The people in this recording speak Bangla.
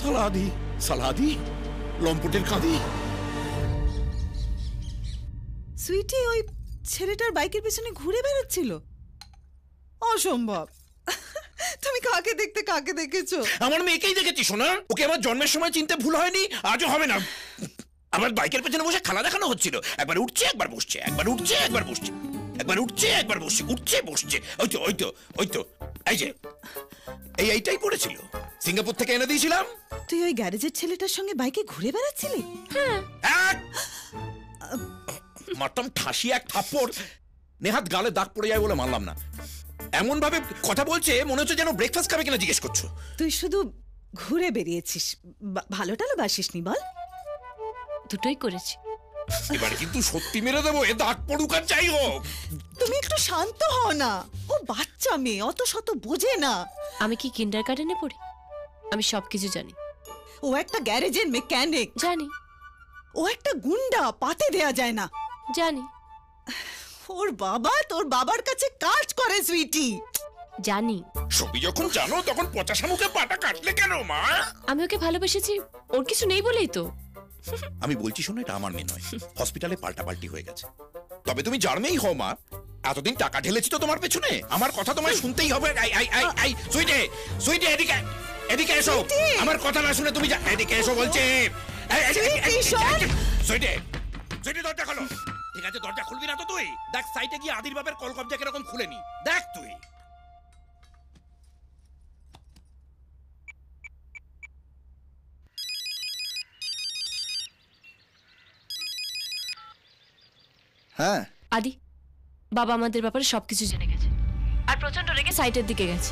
সালাদি সালাদি লম্পটের কাঁদি। সুইটি ওই ছেলেটার বাইকের পেছনে ঘুরে বেড়াচ্ছিল? অসম্ভব। তুমি কাকে দেখতে কাকে দেখেছো? আমার মেয়েকেই দেখেছি সোনা। ওকে আমার জন্মের সময় চিনতে ভুল হয়নি, আজও হবে না। আমার বাইকের পেছনে বসে খেলা দেখানো হচ্ছিল। একবার উঠছে একবার বসছে, একবার উঠছে একবার বসছে, একবার উঠছে একবার বসছে, উঠছে বসছে। ওই তো ওই তো ওই তো এই যে এইটাই পড়েছিল, সিঙ্গাপুর থেকে এনে দিয়েছিলাম। তুই ওই গ্যারেজের ছেলেটার সঙ্গে বাইকে ঘুরে বেড়াচ্ছিলি? মারতাম ঠাসি এক থাপ্পড়, নেহাত গালে দাগ পড়ে যায় বলে মানলাম না। এমন ভাবে কথা বলছে মনে হচ্ছে যেন ব্রেকফাস্ট খাবে কিনা জিজ্ঞেস করছো। তুই শুধু ঘুরে বেরিয়েছিস, ভালো টালো বাসিসনি বল? দুটোই করেছি। এবার কিন্তু সত্যি মেরে দেবো, এ দাগ পড়ুক আর যাই হোক। তুমি একটু শান্ত হও না, ও বাচ্চা মেয়ে, অত শত বোঝে না। আমি কি কিন্ডারগার্টেনে পড়ি? আমি সবকিছু জানি। ও একটা গ্যারেজের মেকানিক। জানি। ও একটা গুন্ডা, পাতে দেয়া যায় না। জানি। ওর বাবা তোর বাবার কাছে কাজ করে সুইটি। জানি। সবই যখন জানো তখন পচাশা মুখে পাটা কাটলে কেন মা? আমি ওকে ভালোবেসেছি, ওর কিছু নেই বলেই তো। আমি বলছি শোনো, এটা আমার মেয়ে নয়, হসপিটালে পাল্টাপাল্টি হয়ে গেছে। তবে তুমি যার মেয়েই হও মা, এতদিন টাকা ঢেলেছি তো তোমার পেছনে, আমার কথা তোমায় শুনতেই হবে। সুইটে সুইটে এদিকে এদিকে এসো। আমার কথা না শুনে তুমি এদিকে এসো বলছি। সুইটে সুইটে দরজা খোলো। ঠিক আছে, দরজা খুলবি না তো তুই? দেখ সাইটে গিয়ে আদির বাপের কল কবজা কিরকম খুলে নি, দেখ তুই। হ্যাঁ আদি, বাবা আমাদের ব্যাপারে সবকিছু জেনে গেছে আর প্রচন্ড রেগে সাইটের দিকে গেছে।